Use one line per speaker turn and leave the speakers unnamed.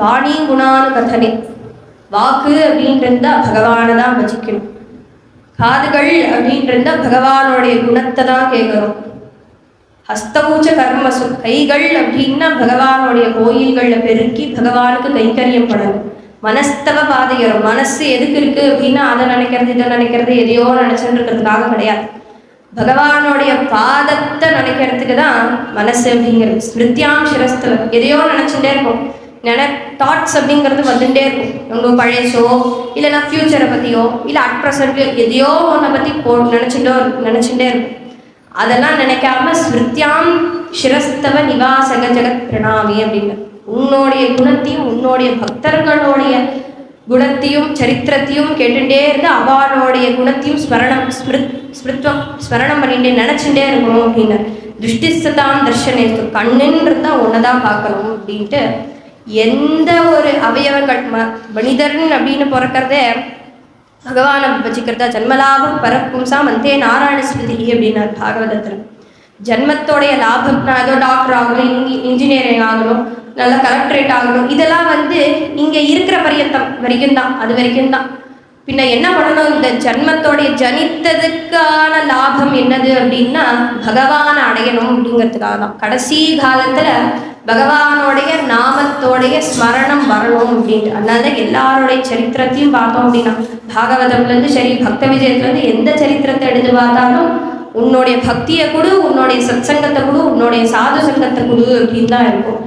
வாணி குணானு கதனே. வாக்கு அப்படின்றத பகவானை தான் பஜிக்கணும். காதுகள் அப்படின்றத பகவானுடைய குணத்தை தான் கேட்கணும். ஹஸ்தபூச்ச கர்மசு, கைகள் அப்படின்னா பகவானுடைய கோயில்களில் பெருக்கி பகவானுக்கு கைங்கரியம் பண்ணணும். மனஸ்தவ பாதையரும், மனசு எதுக்கு இருக்கு அப்படின்னா அதை நினைக்கிறது இதை நினைக்கிறது எதையோ நினைச்சுட்டு இருக்கிறதுக்காக கிடையாது. பகவானுடைய பாதத்தை நினைக்கிறதுக்கு தான் மனசு அப்படிங்கிறது. ஸ்மிருத்தியாம் சிரஸ்தலம், எதையோ நினைச்சுட்டே இருக்கும். தாட்ஸ் அப்படிங்கிறது வந்துட்டே இருக்கும். உங்கள் பழையசோ இல்லைன்னா ஃப்யூச்சரை பற்றியோ இல்லை அட் ப்ரெசன்ட் எதையோ ஒன்றை பற்றி நினச்சிட்டே இருக்கும். அதெல்லாம் நினைக்காம ஸ்மிருத்தியாம் சிரஸ்தவ நிவாசக ஜெகத் பிரணாமி அப்படின்னு உன்னுடைய குணத்தையும் உன்னுடைய பக்தர்களுடைய குணத்தையும் சரித்திரத்தையும் கேட்டுட்டே இருந்து அவனுடைய குணத்தையும் ஸ்மரணம் பண்ணிட்டே நினச்சிட்டே இருக்கணும் அப்படின்னு. திருஷ்டிஸ்தான் தர்ஷனேஸ்து, கண்ணுன்றது தான் ஒன்று தான் பார்க்கணும் அப்படின்ட்டு எந்த ஒரு அவயவங்கள் மனிதன் அப்படின்னு பிறக்கிறதே பகவானை பஜிக்கிறதா. ஜன்மலாபம் பரப்பும்சா மந்தே நாராயண ஸ்மிருதி அப்படின்னார் பாகவதத்தில். ஜன்மத்தோடைய லாபம், நான் ஏதோ டாக்டர் ஆகணும், இன்ஜினியரிங் ஆகணும், நல்லா கலெக்டரேட் ஆகணும், இதெல்லாம் இங்கே இருக்கிற வரைக்கும் தான், அது வரைக்கும் தான். பின்ன என்ன பண்ணணும்? இந்த ஜன்மத்தோடைய ஜனித்ததுக்கான லாபம் என்னது அப்படின்னா பகவானை அடையணும் அப்படிங்கிறதுக்காக தான். கடைசி காலத்தில் பகவானோடைய நாமத்தோடைய ஸ்மரணம் வரணும் அப்படின்ட்டு. அதனால எல்லாருடைய சரித்திரத்தையும் பார்த்தோம் அப்படின்னா பாகவதம்லேருந்து சரி பக்த விஜயத்துலேருந்து எந்த சரித்திரத்தை எடுத்து பார்த்தாலும் உன்னுடைய பக்தியை கொடு, உன்னுடைய சத்சங்கத்தை கொடு, உன்னுடைய சாது சங்கத்தை கொடு அப்படின்னு தான் இருக்கும்.